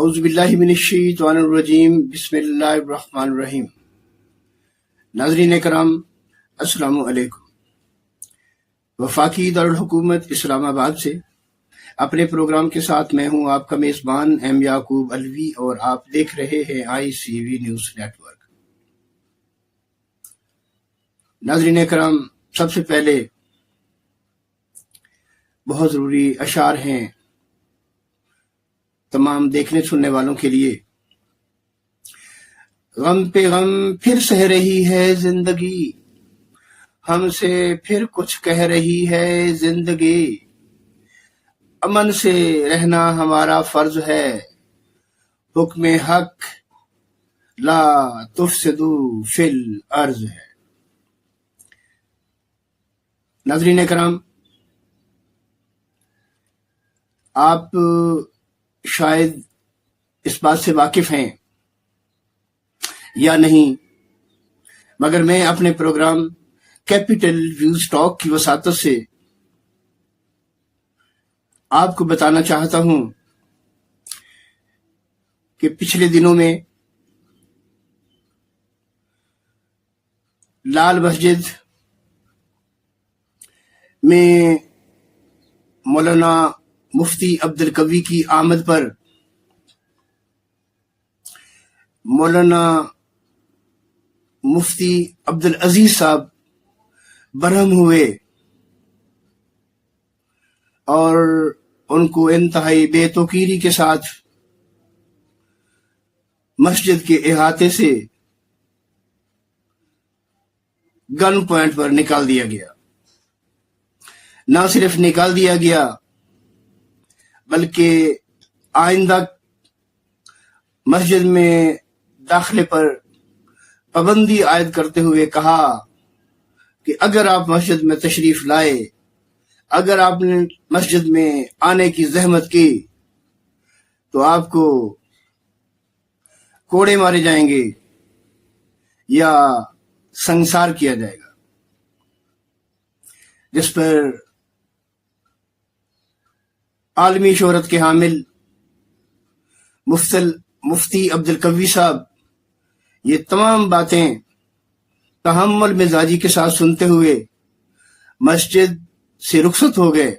اعوذ باللہ من الشیطان الرجیم بسم اللہ الرحمن الرحیم۔ ناظرین کرام السلام علیکم۔ وفاقی دارالحکومت اسلام آباد سے اپنے پروگرام کے ساتھ میں ہوں آپ کا میزبان ایم یعقوب علوی، اور آپ دیکھ رہے ہیں ICV نیوز نیٹ ورک۔ ناظرین کرام، سب سے پہلے بہت ضروری اشعار ہیں تمام دیکھنے سننے والوں کے لیے۔ غم پہ غم پھر سہ رہی ہے زندگی، ہم سے پھر کچھ کہہ رہی ہے زندگی، امن سے رہنا ہمارا فرض ہے، حکم حق لا تفسدوا فی الارض ہے۔ ناظرین کرام، آپ شاید اس بات سے واقف ہیں یا نہیں، مگر میں اپنے پروگرام کیپٹل ویوز ٹاک کی وساطت سے آپ کو بتانا چاہتا ہوں کہ پچھلے دنوں میں لال مسجد میں مولانا مفتی عبدالقوی کی آمد پر مولانا مفتی عبدالعزیز صاحب برہم ہوئے اور ان کو انتہائی بے توقیری کے ساتھ مسجد کے احاطے سے گن پوائنٹ پر نکال دیا گیا۔ نہ صرف نکال دیا گیا بلکہ آئندہ مسجد میں داخلے پر پابندی عائد کرتے ہوئے کہا کہ اگر آپ مسجد میں تشریف لائے، اگر آپ نے مسجد میں آنے کی زحمت کی تو آپ کو کوڑے مارے جائیں گے یا سنسار کیا جائے گا، جس پر عالمی شہرت کے حامل مفتی عبدالقوی صاحب یہ تمام باتیں تحمل مزاجی کے ساتھ سنتے ہوئے مسجد سے رخصت ہو گئے۔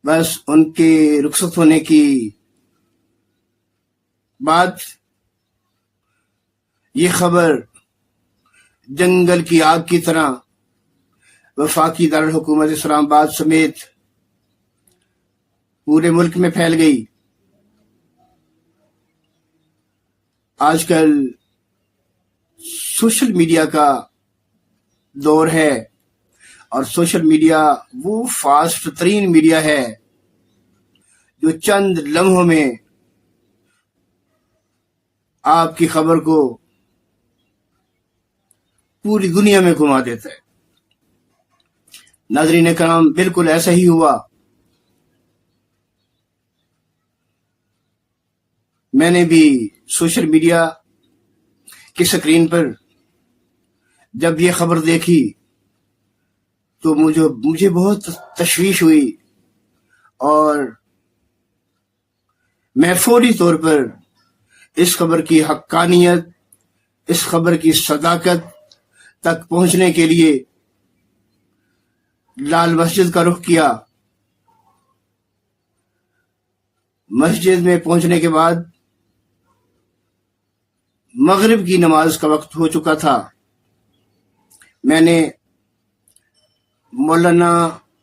بس ان کے رخصت ہونے کی بعد یہ خبر جنگل کی آگ کی طرح وفاقی دارالحکومت اسلام آباد سمیت پورے ملک میں پھیل گئی۔ آج کل سوشل میڈیا کا دور ہے، اور سوشل میڈیا وہ فاسٹ ترین میڈیا ہے جو چند لمحوں میں آپ کی خبر کو پوری دنیا میں گھما دیتا ہے۔ ناظرین کرام، بالکل ایسا ہی ہوا۔ میں نے بھی سوشل میڈیا کی سکرین پر جب یہ خبر دیکھی تو مجھے بہت تشویش ہوئی، اور میں فوری طور پر اس خبر کی حقانیت، اس خبر کی صداقت تک پہنچنے کے لیے لال مسجد کا رخ کیا۔ مسجد میں پہنچنے کے بعد مغرب کی نماز کا وقت ہو چکا تھا۔ میں نے مولانا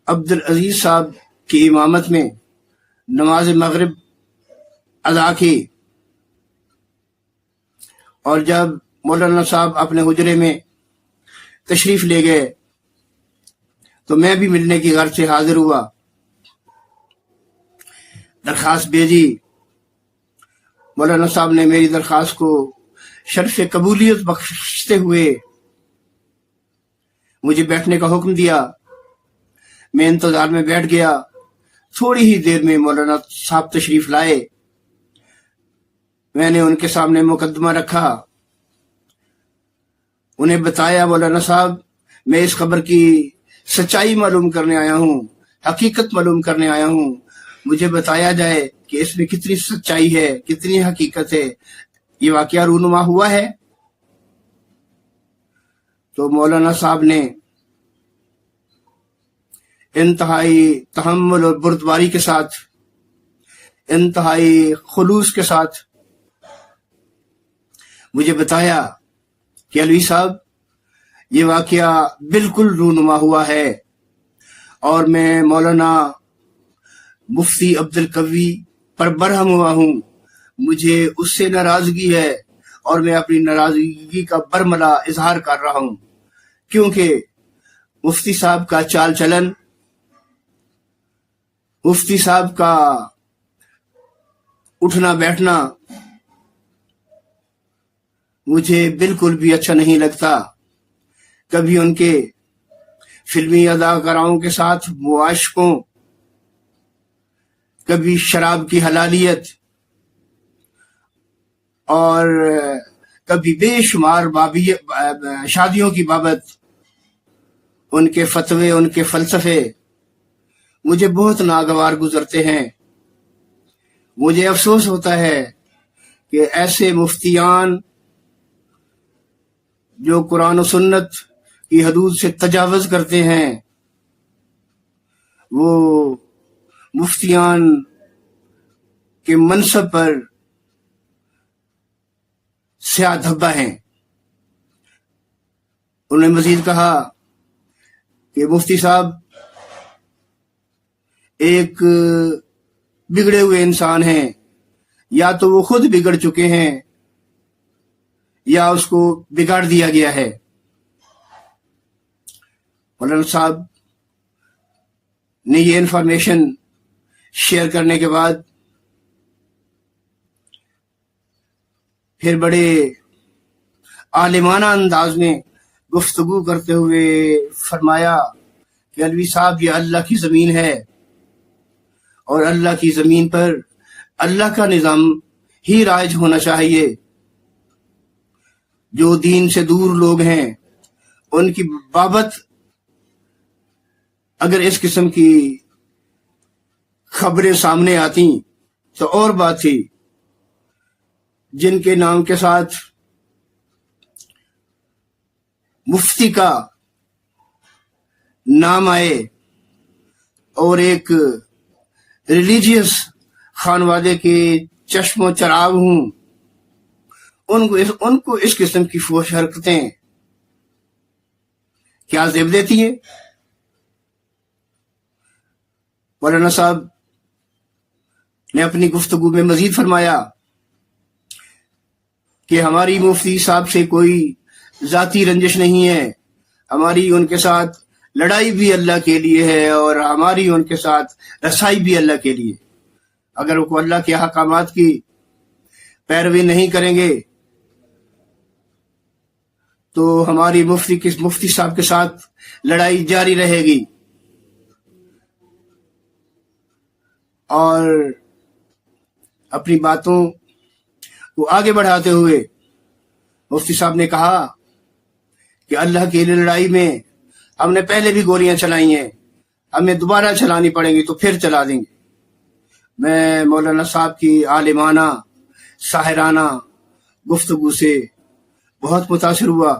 عبدالعزیز صاحب کی امامت میں نماز مغرب ادا کی، اور جب مولانا صاحب اپنے حجرے میں تشریف لے گئے تو میں بھی ملنے کی غرض سے حاضر ہوا، درخواست بھیجی۔ مولانا صاحب نے میری درخواست کو شرف قبولیت بخشتے ہوئے مجھے بیٹھنے کا حکم دیا۔ میں انتظار میں بیٹھ گیا۔ تھوڑی ہی دیر میں مولانا صاحب تشریف لائے۔ میں نے ان کے سامنے مقدمہ رکھا، انہیں بتایا مولانا صاحب میں اس خبر کی سچائی معلوم کرنے آیا ہوں، حقیقت معلوم کرنے آیا ہوں، مجھے بتایا جائے کہ اس میں کتنی سچائی ہے، کتنی حقیقت ہے، یہ واقعہ رونما ہوا ہے؟ تو مولانا صاحب نے انتہائی تحمل اور بردباری کے ساتھ، انتہائی خلوص کے ساتھ مجھے بتایا کہ علوی صاحب یہ واقعہ بالکل رونما ہوا ہے، اور میں مولانا مفتی عبد القوی پر برہم ہوا ہوں، مجھے اس سے ناراضگی ہے اور میں اپنی ناراضگی کا برملا اظہار کر رہا ہوں، کیونکہ مفتی صاحب کا چال چلن، مفتی صاحب کا اٹھنا بیٹھنا مجھے بالکل بھی اچھا نہیں لگتا۔ کبھی ان کے فلمی اداکاروں کے ساتھ معاشقوں، کبھی شراب کی حلالیت، اور کبھی بے شمار شادیوں کی بابت ان کے فتوے، ان کے فلسفے مجھے بہت ناگوار گزرتے ہیں۔ مجھے افسوس ہوتا ہے کہ ایسے مفتیان جو قرآن و سنت کی حدود سے تجاوز کرتے ہیں، وہ مفتیان کے منصب پر سیاہ دھبا ہیں۔ انہوں نے مزید کہا کہ مفتی صاحب ایک بگڑے ہوئے انسان ہیں، یا تو وہ خود بگڑ چکے ہیں یا اس کو بگاڑ دیا گیا ہے۔ مولانا صاحب نے یہ انفارمیشن شیئر کرنے کے بعد پھر بڑے عالمانہ انداز میں گفتگو کرتے ہوئے فرمایا کہ علوی صاحب یہ اللہ کی زمین ہے، اور اللہ کی زمین پر اللہ کا نظام ہی رائج ہونا چاہیے۔ جو دین سے دور لوگ ہیں ان کی بابت اگر اس قسم کی خبریں سامنے آتی تو اور بات تھی، جن کے نام کے ساتھ مفتی کا نام آئے اور ایک ریلیجیس خانوادے کے چشم و چراغ ہوں، ان کو اس قسم کی فحش حرکتیں کیا زیب دیتی ہیں؟ مولانا صاحب نے اپنی گفتگو میں مزید فرمایا کہ ہماری مفتی صاحب سے کوئی ذاتی رنجش نہیں ہے، ہماری ان کے ساتھ لڑائی بھی اللہ کے لیے ہے، اور ہماری ان کے ساتھ رسائی بھی اللہ کے لیے۔ اگر وہ اللہ کے احکامات کی پیروی نہیں کریں گے تو ہماری مفتی صاحب کے ساتھ لڑائی جاری رہے گی۔ اور اپنی باتوں کو آگے بڑھاتے ہوئے مفتی صاحب نے کہا کہ اللہ کی لڑائی میں ہم نے پہلے بھی گولیاں چلائی ہیں، ہمیں دوبارہ چلانی پڑیں گی تو پھر چلا دیں گے۔ میں مولانا صاحب کی عالمانہ ساحرانہ گفتگو سے بہت متاثر ہوا۔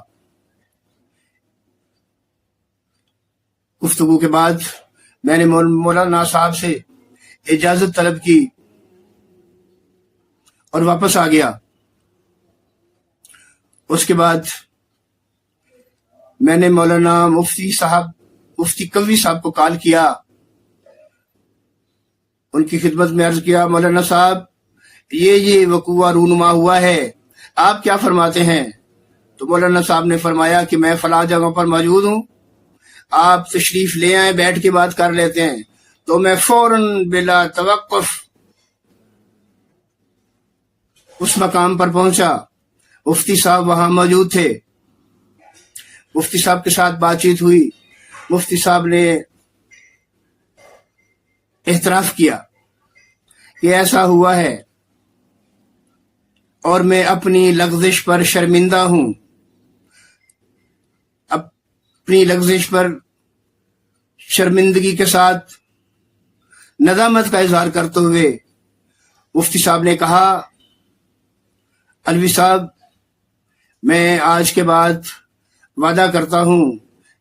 گفتگو کے بعد میں نے مولانا صاحب سے اجازت طلب کی اور واپس آ گیا۔ اس کے بعد میں نے مولانا مفتی قوی صاحب کو کال کیا، ان کی خدمت میں عرض کیا، مولانا صاحب یہ وقوع رونما ہوا ہے، آپ کیا فرماتے ہیں؟ تو مولانا صاحب نے فرمایا کہ میں فلاں جگہ پر موجود ہوں، آپ تشریف لے آئیں، بیٹھ کے بات کر لیتے ہیں۔ تو میں فوراً بلا توقف اس مقام پر پہنچا۔ مفتی صاحب وہاں موجود تھے، مفتی صاحب کے ساتھ بات چیت ہوئی۔ مفتی صاحب نے اعتراف کیا کہ ایسا ہوا ہے اور میں اپنی لغزش پر شرمندہ ہوں۔ اپنی لغزش پر شرمندگی کے ساتھ ندامت کا اظہار کرتے ہوئے مفتی صاحب نے کہا الوی صاحب میں آج کے بعد وعدہ کرتا ہوں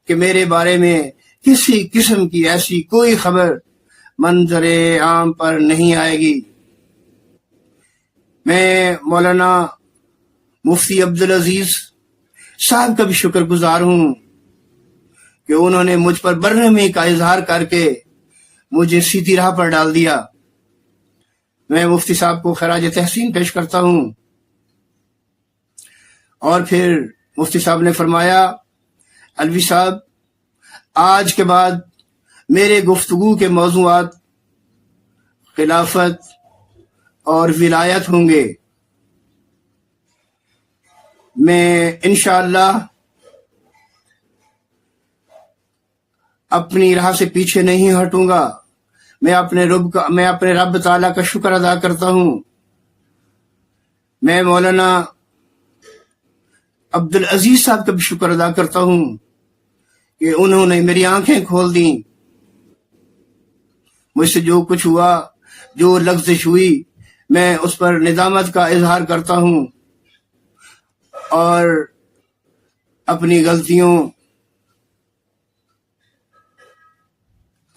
کہ میرے بارے میں کسی قسم کی ایسی کوئی خبر منظر عام پر نہیں آئے گی۔ میں مولانا مفتی عبدالعزیز صاحب کا بھی شکر گزار ہوں کہ انہوں نے مجھ پر برہمی کا اظہار کر کے مجھے سیدھی راہ پر ڈال دیا۔ میں مفتی صاحب کو خراج تحسین پیش کرتا ہوں۔ اور پھر مفتی صاحب نے فرمایا الوی صاحب آج کے بعد میرے گفتگو کے موضوعات خلافت اور ولایت ہوں گے۔ میں انشاءاللہ اپنی راہ سے پیچھے نہیں ہٹوں گا۔ میں اپنے رب تعالیٰ کا شکر ادا کرتا ہوں۔ میں مولانا عبدالعزیز صاحب کا بھی شکر ادا کرتا ہوں کہ انہوں نے میری آنکھیں کھول دیں۔ مجھ سے جو کچھ ہوا، جو لغزش ہوئی، میں اس پر ندامت کا اظہار کرتا ہوں اور اپنی غلطیوں،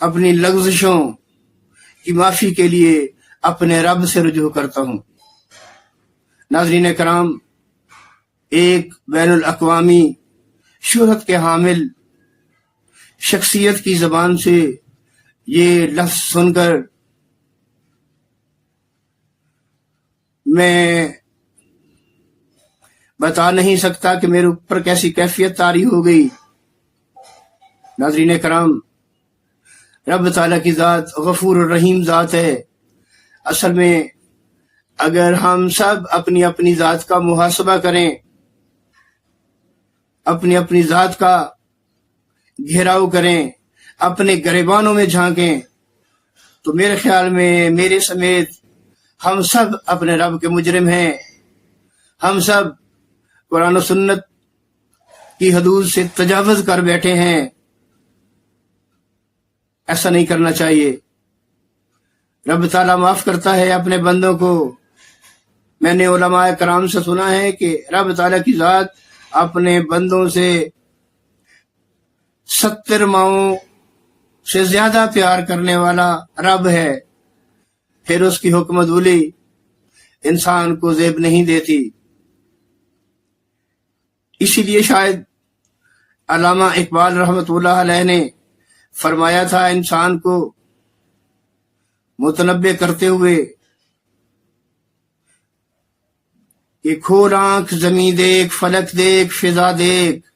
اپنی لغزشوں کی معافی کے لیے اپنے رب سے رجوع کرتا ہوں۔ ناظرین کرام، ایک بین الاقوامی شہرت کے حامل شخصیت کی زبان سے یہ لفظ سن کر میں بتا نہیں سکتا کہ میرے اوپر کیسی کیفیت طاری ہو گئی۔ ناظرین کرام، رب تعالیٰ کی ذات غفور الرحیم ذات ہے۔ اصل میں اگر ہم سب اپنی اپنی ذات کا محاسبہ کریں، اپنی اپنی ذات کا گھیراؤ کریں، اپنے گریبانوں میں جھانکیں، تو میرے خیال میں میرے سمیت ہم سب اپنے رب کے مجرم ہیں۔ ہم سب قرآن و سنت کی حدود سے تجاوز کر بیٹھے ہیں۔ ایسا نہیں کرنا چاہیے۔ رب تعالیٰ معاف کرتا ہے اپنے بندوں کو۔ میں نے علماء کرام سے سنا ہے کہ رب تعالیٰ کی ذات اپنے بندوں سے 70 ماؤں سے زیادہ پیار کرنے والا رب ہے، پھر اس کی حکمت ولی انسان کو زیب نہیں دیتی۔ اسی لیے شاید علامہ اقبال رحمۃ اللہ علیہ نے فرمایا تھا انسان کو متنبع کرتے ہوئے کہ کھول آنکھ زمیں دیکھ، فلک دیکھ، فضا دیکھ،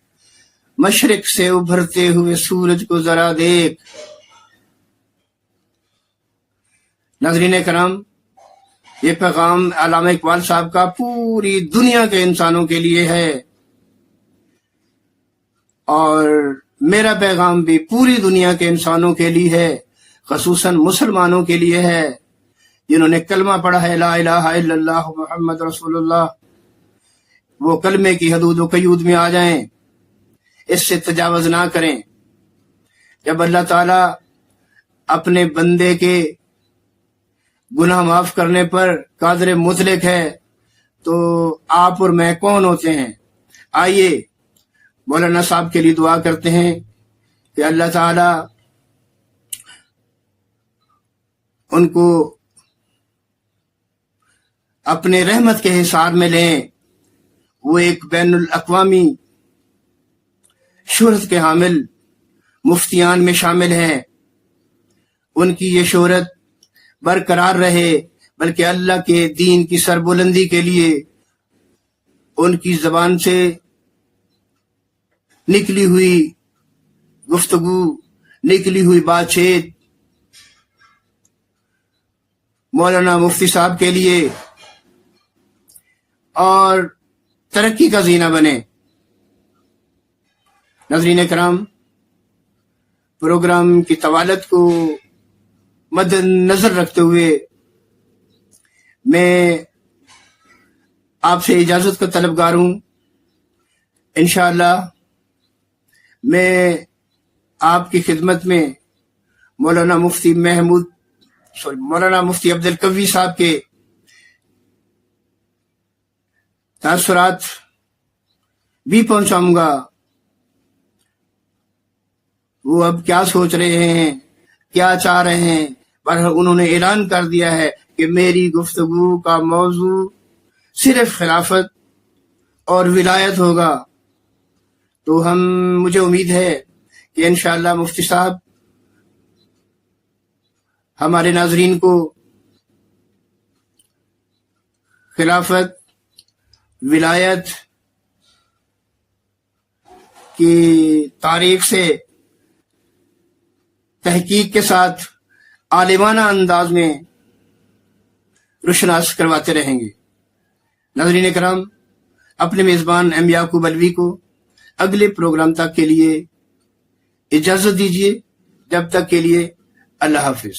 مشرق سے ابھرتے ہوئے سورج کو ذرا دیکھ۔ ناظرین کرام، یہ پیغام علامہ اقبال صاحب کا پوری دنیا کے انسانوں کے لیے ہے، اور میرا پیغام بھی پوری دنیا کے انسانوں کے لیے ہے، خصوصاً مسلمانوں کے لیے ہے جنہوں نے کلمہ پڑھا ہے لا الہ الا اللہ محمد رسول اللہ۔ وہ کلمے کی حدود و قیود میں آ جائیں، اس سے تجاوز نہ کریں۔ جب اللہ تعالیٰ اپنے بندے کے گناہ معاف کرنے پر قادر مطلق ہے تو آپ اور میں کون ہوتے ہیں؟ آئیے مولانا صاحب کے لیے دعا کرتے ہیں کہ اللہ تعالیٰ ان کو اپنے رحمت کے حصار میں لیں۔ وہ ایک بین الاقوامی شہرت کے حامل مفتیان میں شامل ہیں۔ ان کی یہ شہرت برقرار رہے، بلکہ اللہ کے دین کی سربلندی کے لیے ان کی زبان سے نکلی ہوئی گفتگو، نکلی ہوئی بات چیت مولانا مفتی صاحب کے لیے اور ترقی کا زینہ بنے۔ ناظرین کرام، پروگرام کی طوالت کو مد نظر رکھتے ہوئے میں آپ سے اجازت کا طلبگار ہوں۔ انشاءاللہ میں آپ کی خدمت میں مولانا مفتی عبد القوی صاحب کے تاثرات بھی پہنچاؤں گا. وہ اب کیا سوچ رہے ہیں، کیا چاہ رہے ہیں، پر انہوں نے اعلان کر دیا ہے کہ میری گفتگو کا موضوع صرف خلافت اور ولایت ہوگا. تو مجھے امید ہے کہ انشاءاللہ مفتی صاحب ہمارے ناظرین کو خلافت، ولایت کی تاریخ سے تحقیق کے ساتھ عالمانہ انداز میں روشناس کرواتے رہیں گے. ناظرین کرام، اپنے میزبان ایم یعقوب علوی کو اگلے پروگرام تک کے لیے اجازت دیجیے. جب تک کے لیے اللہ حافظ.